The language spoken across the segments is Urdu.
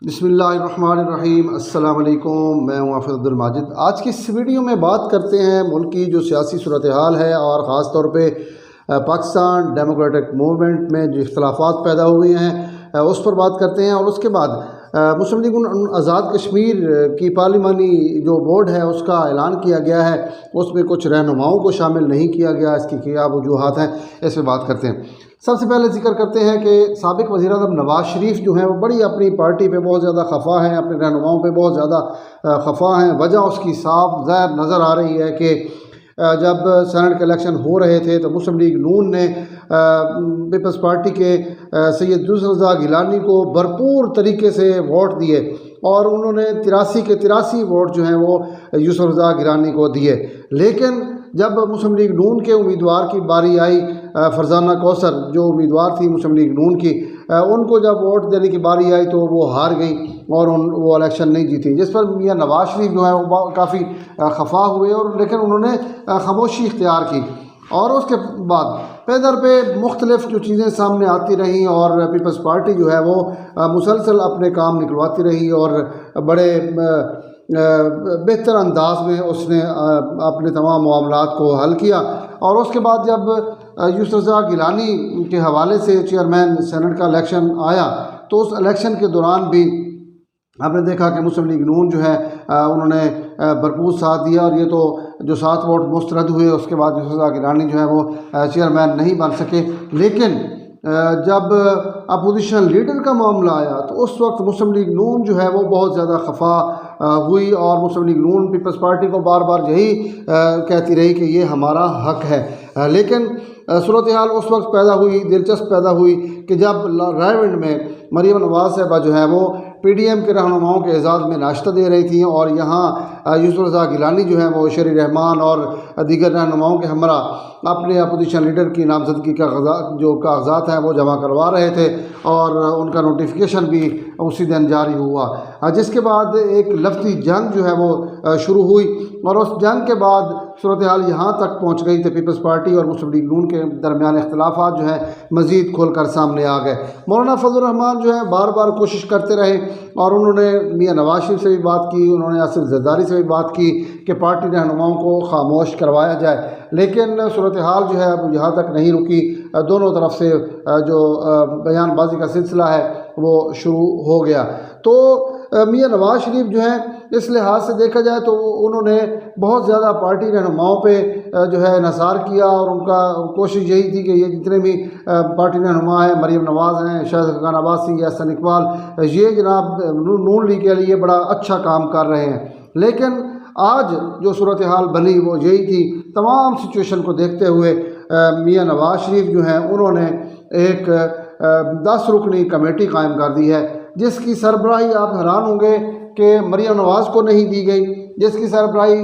بسم اللہ الرحمن الرحیم۔ السلام علیکم، میں ہوں حافظ عبدالماجد۔ آج کی اس ویڈیو میں بات کرتے ہیں ملک کی جو سیاسی صورتحال ہے اور خاص طور پہ پاکستان ڈیموکریٹک موومنٹ میں جو اختلافات پیدا ہوئے ہیں اس پر بات کرتے ہیں، اور اس کے بعد مسلم لیگ آزاد کشمیر کی پارلیمانی جو بورڈ ہے اس کا اعلان کیا گیا ہے، اس میں کچھ رہنماؤں کو شامل نہیں کیا گیا، اس کی کیا وجوہات ہیں، اس پہ بات کرتے ہیں۔ سب سے پہلے ذکر کرتے ہیں کہ سابق وزیر اعظم نواز شریف جو ہیں وہ بڑی اپنی پارٹی پہ بہت زیادہ خفا ہیں، اپنے رہنماؤں پہ بہت زیادہ خفا ہیں۔ وجہ اس کی صاف ظاہر نظر آ رہی ہے کہ جب سینٹ کے الیکشن ہو رہے تھے تو مسلم لیگ نون نے پیپلز پارٹی کے سید یوسف رضا گیلانی کو بھرپور طریقے سے ووٹ دیے، اور انہوں نے 83 کے 83 ووٹ جو ہیں وہ یوسف رضا گیلانی کو دیے۔ لیکن جب مسلم لیگ نون کے امیدوار کی باری آئی، فرزانہ کوثر جو امیدوار تھی مسلم لیگ نون کی، ان کو جب ووٹ دینے کی باری آئی تو وہ ہار گئیں اور وہ الیکشن نہیں جیتی، جس پر میاں نواز شریف جو ہے وہ کافی خفا ہوئے، اور لیکن انہوں نے خاموشی اختیار کی۔ اور اس کے بعد پہ در پہ مختلف جو چیزیں سامنے آتی رہیں، اور پیپلز پارٹی جو ہے وہ مسلسل اپنے کام نکلواتی رہی، اور بڑے بہتر انداز میں اس نے اپنے تمام معاملات کو حل کیا۔ اور اس کے بعد جب یوسف رضا گیلانی کے حوالے سے چیئرمین سینٹ کا الیکشن آیا تو اس الیکشن کے دوران بھی آپ نے دیکھا کہ مسلم لیگ نون جو ہے انہوں نے بھرپور ساتھ دیا، اور یہ تو جو 7 ووٹ مسترد ہوئے اس کے بعد یوسف رضا گیلانی جو ہے وہ چیئرمین نہیں بن سکے۔ لیکن جب اپوزیشن لیڈر کا معاملہ آیا تو اس وقت مسلم لیگ نون جو ہے وہ بہت زیادہ خفا ہوئی، اور مسلم لیگ نون پیپلز پارٹی کو بار بار یہی کہتی رہی کہ یہ ہمارا حق ہے۔ لیکن صورتحال اس وقت پیدا ہوئی، دلچسپ پیدا ہوئی کہ جب رائے میں مریم نواز صاحبہ جو ہے وہ پی ڈی ایم کے رہنماؤں کے اعزاز میں ناشتہ دے رہی تھیں، اور یہاں یوسف رضا گیلانی جو ہے وہ شری رحمان اور دیگر رہنماؤں کے ہمراہ اپنے اپوزیشن لیڈر کی نامزدگی کا جو کاغذات ہیں وہ جمع کروا رہے تھے، اور ان کا نوٹیفیکیشن بھی اسی دن جاری ہوا، جس کے بعد ایک لفظی جنگ جو ہے وہ شروع ہوئی، اور اس جنگ کے بعد صورتحال یہاں تک پہنچ گئی کہ پیپلز پارٹی اور مسلم لیگ نون کے درمیان اختلافات جو ہیں مزید کھول کر سامنے آ گئے۔ مولانا فضل الرحمان جو ہے بار بار کوشش کرتے رہے، اور انہوں نے میاں نواز شریف سے بھی بات کی، انہوں نے آصف زرداری سے بھی بات کی کہ پارٹی رہنماؤں کو خاموش کروایا جائے، لیکن صورتحال جو ہے اب یہاں تک نہیں رکی۔ دونوں طرف سے جو بیان بازی کا سلسلہ ہے وہ شروع ہو گیا۔ تو میاں نواز شریف جو ہیں اس لحاظ سے دیکھا جائے تو انہوں نے بہت زیادہ پارٹی رہنماؤں پہ جو ہے انحصار کیا، اور ان کا کوشش یہی تھی کہ یہ جتنے بھی پارٹی رہنما ہیں، مریم نواز ہیں، شاہد خاقان عباسی، احسن اقبال، یہ جناب نون لیگ کے لیے بڑا اچھا کام کر رہے ہیں۔ لیکن آج جو صورتحال بنی وہ یہی تھی۔ تمام سچویشن کو دیکھتے ہوئے میاں نواز شریف جو ہیں انہوں نے ایک 10 رکنی کمیٹی قائم کر دی ہے، جس کی سربراہی آپ حیران ہوں گے کہ مریم نواز کو نہیں دی گئی، جس کی سربراہی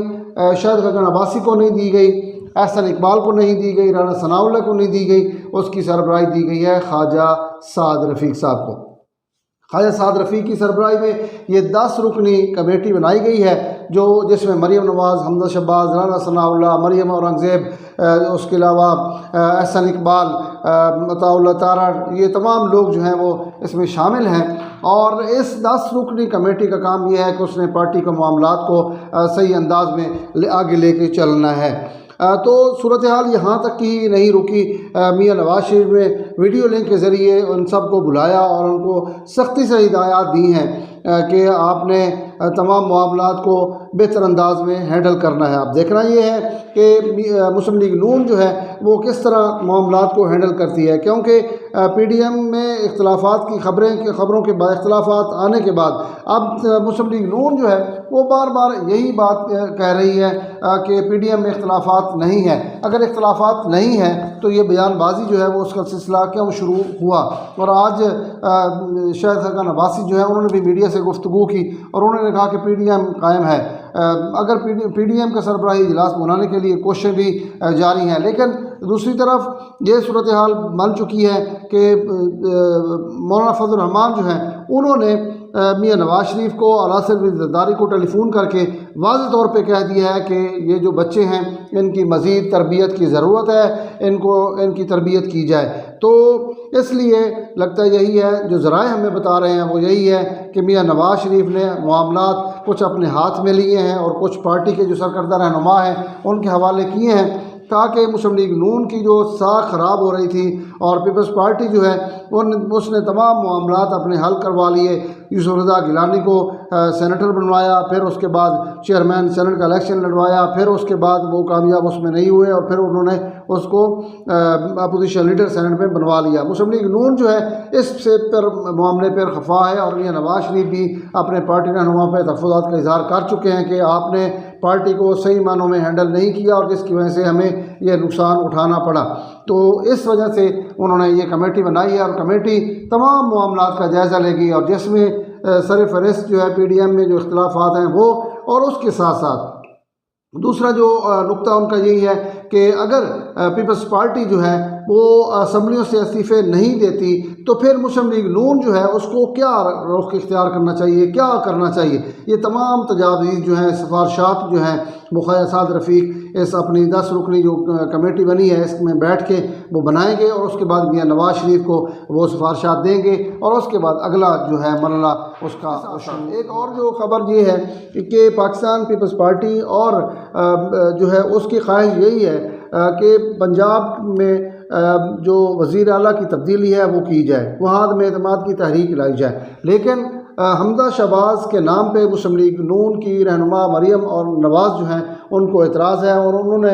شاہد خاقان عباسی کو نہیں دی گئی، احسن اقبال کو نہیں دی گئی، رانا ثناء اللہ کو نہیں دی گئی، اس کی سربراہی دی گئی ہے خواجہ سعد رفیق صاحب کو۔ خواجہ سعد رفیق کی سربراہی میں یہ 10 رکنی کمیٹی بنائی گئی ہے، جس میں مریم نواز، حمزہ شہباز، رانا ثناء اللہ، مریم اورنگزیب، اس کے علاوہ احسن اقبال، عطاء اللہ تارڑ، یہ تمام لوگ جو ہیں وہ اس میں شامل ہیں۔ اور اس 10 رکنی کمیٹی کا کام یہ ہے کہ اس نے پارٹی کے معاملات کو صحیح انداز میں آگے لے کے چلنا ہے۔ تو صورتحال یہاں تک کی نہیں رکی۔ میاں نواز شریف نے ویڈیو لنک کے ذریعے ان سب کو بلایا اور ان کو سختی سے ہدایات دی ہیں کہ آپ نے تمام معاملات کو بہتر انداز میں ہینڈل کرنا ہے۔ اب دیکھنا یہ ہے کہ مسلم لیگ نون جو ہے وہ کس طرح معاملات کو ہینڈل کرتی ہے، کیونکہ پی ڈی ایم میں اختلافات کی خبروں کے بعد اختلافات آنے کے بعد اب مسلم لیگ نون جو ہے وہ بار بار یہی بات کہہ رہی ہے کہ پی ڈی ایم میں اختلافات نہیں ہے۔ اگر اختلافات نہیں ہیں تو یہ بیان بازی جو ہے وہ اس کا سلسلہ کیوں شروع ہوا؟ اور آج شاہد خاقان عباسی جو ہے انہوں نے بھی میڈیا سے گفتگو کی، اور انہوں نے کہا کہ پی ڈی ایم قائم ہے۔ اگر پی ڈی ایم کا سربراہی اجلاس بنانے کے لیے کوششیں بھی جاری ہیں، لیکن دوسری طرف یہ صورتحال بن چکی ہے کہ مولانا فضل الرحمان جو ہیں انہوں نے میاں نواز شریف کو اور آصف زرداری کو ٹیلی فون کر کے واضح طور پہ کہہ دیا ہے کہ یہ جو بچے ہیں ان کی مزید تربیت کی ضرورت ہے، ان کی تربیت کی جائے۔ تو اس لیے لگتا ہے یہی ہے جو ذرائع ہمیں بتا رہے ہیں وہ یہی ہے کہ میاں نواز شریف نے معاملات کچھ اپنے ہاتھ میں لیے ہیں اور کچھ پارٹی کے جو سرکردہ رہنما ہیں ان کے حوالے کیے ہیں، تاکہ مسلم لیگ نون کی جو ساکھ خراب ہو رہی تھی اور پیپلز پارٹی جو ہے اس نے تمام معاملات اپنے حل کروا لیے۔ یوسف رضا گیلانی کو سینیٹر بنوایا، پھر اس کے بعد چیئرمین سینٹ کا الیکشن لڑوایا، پھر اس کے بعد وہ کامیاب اس میں نہیں ہوئے اور پھر انہوں نے اس کو اپوزیشن لیڈر سینٹ میں بنوا لیا۔ مسلم لیگ نون جو ہے اس سے معاملے پر خفا ہے، اور یہ نواز شریف بھی اپنے پارٹی رہنما پہ تحفظات کا اظہار کر چکے ہیں کہ آپ نے پارٹی کو صحیح معنوں میں ہینڈل نہیں کیا اور جس کی وجہ سے ہمیں یہ نقصان اٹھانا پڑا۔ تو اس وجہ سے انہوں نے یہ کمیٹی بنائی ہے، اور کمیٹی تمام معاملات کا جائزہ لے گی، اور جس میں سر فہرست جو ہے پی ڈی ایم میں جو اختلافات ہیں وہ، اور اس کے ساتھ ساتھ دوسرا جو نقطہ ان کا یہی ہے کہ اگر پیپلز پارٹی جو ہے وہ اسمبلیوں سے استعفے نہیں دیتی تو پھر مسلم لیگ نون جو ہے اس کو کیا رخ اختیار کرنا چاہیے، کیا کرنا چاہیے۔ یہ تمام تجاویز جو ہیں، سفارشات جو ہیں، مخیر سعد رفیق اس اپنی 10 رکنی جو کمیٹی بنی ہے اس میں بیٹھ کے وہ بنائیں گے، اور اس کے بعد میاں نواز شریف کو وہ سفارشات دیں گے، اور اس کے بعد اگلا جو ہے مرحلہ اس کا۔ ایک اور جو خبر یہ ہے کہ پاکستان پیپلز پارٹی اور جو ہے اس کی خواہش یہی ہے کہ پنجاب میں جو وزیر اعلیٰ کی تبدیلی ہے وہ کی جائے، وہاں عدم اعتماد کی تحریک لائی جائے، لیکن حمزہ شہباز کے نام پہ مسلم لیگ نون کی رہنما مریم اور نواز جو ہیں ان کو اعتراض ہے، اور انہوں نے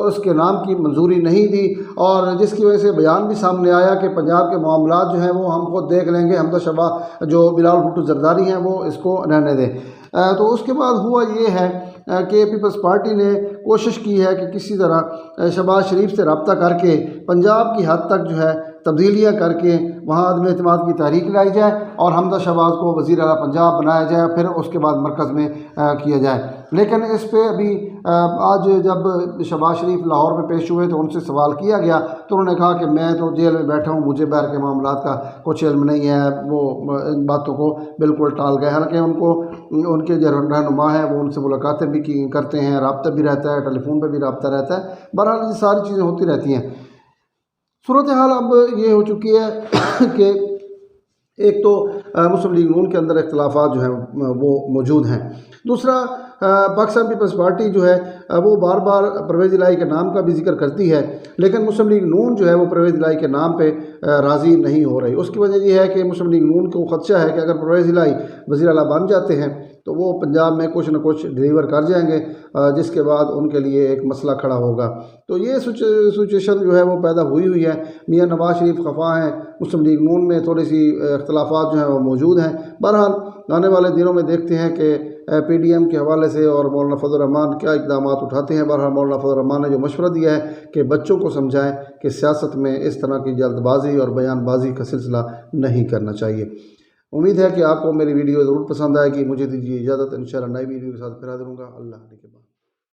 اس کے نام کی منظوری نہیں دی، اور جس کی وجہ سے بیان بھی سامنے آیا کہ پنجاب کے معاملات جو ہیں وہ ہم خود دیکھ لیں گے، حمزہ شہباز جو بلال بھٹو زرداری ہیں وہ اس کو رہنے دیں۔ تو اس کے بعد ہوا یہ ہے کہ پیپلز پارٹی نے کوشش کی ہے کہ کسی طرح شہباز شریف سے رابطہ کر کے پنجاب کی حد تک جو ہے تبدیلیاں کر کے وہاں عدم اعتماد کی تحریک لائی جائے اور حمزہ شہباز کو وزیر اعلیٰ پنجاب بنایا جائے، پھر اس کے بعد مرکز میں کیا جائے۔ لیکن اس پہ ابھی آج جب شہباز شریف لاہور میں پیش ہوئے تو ان سے سوال کیا گیا تو انہوں نے کہا کہ میں تو جیل میں بیٹھا ہوں، مجھے باہر کے معاملات کا کچھ علم نہیں ہے، وہ ان باتوں کو بالکل ٹال گئے، حالانکہ ان کے جو رہنما ہیں وہ ان سے ملاقاتیں بھی کرتے ہیں، رابطہ بھی رہتا ہے، ٹیلی فون پہ بھی رابطہ رہتا ہے۔ بہرحال یہ ساری چیزیں ہوتی رہتی ہیں۔ صورتحال اب یہ ہو چکی ہے کہ ایک تو مسلم لیگ نون کے اندر اختلافات جو ہیں وہ موجود ہیں، دوسرا پاکستان پیپلز پارٹی جو ہے وہ بار بار پرویز الہی کے نام کا بھی ذکر کرتی ہے، لیکن مسلم لیگ نون جو ہے وہ پرویز الہی کے نام پہ راضی نہیں ہو رہی۔ اس کی وجہ یہ ہے کہ مسلم لیگ نون کو خدشہ ہے کہ اگر پرویز الہی وزیر اعلیٰ بن جاتے ہیں تو وہ پنجاب میں کچھ نہ کچھ ڈیلیور کر جائیں گے، جس کے بعد ان کے لیے ایک مسئلہ کھڑا ہوگا۔ تو یہ سچویشن جو ہے وہ پیدا ہوئی ہے۔ میاں نواز شریف خفا ہیں، مسلم لیگ نون میں تھوڑی سی اختلافات جو ہیں وہ موجود ہیں۔ بہرحال آنے والے دنوں میں دیکھتے ہیں کہ پی ڈی ایم کے حوالے سے اور مولانا فضل الرحمان کیا اقدامات اٹھاتے ہیں۔ بہرحال مولانا فضل الرحمان نے جو مشورہ دیا ہے کہ بچوں کو سمجھائیں کہ سیاست میں اس طرح کی جلد بازی اور بیان بازی کا سلسلہ نہیں کرنا چاہیے۔ امید ہے کہ آپ کو میری ویڈیو ضرور پسند آئے گی۔ مجھے دیجیے اجازت، انشاءاللہ نئی ویڈیو کے ساتھ پھر حاضر ہوں گا۔ اللہ حافظ۔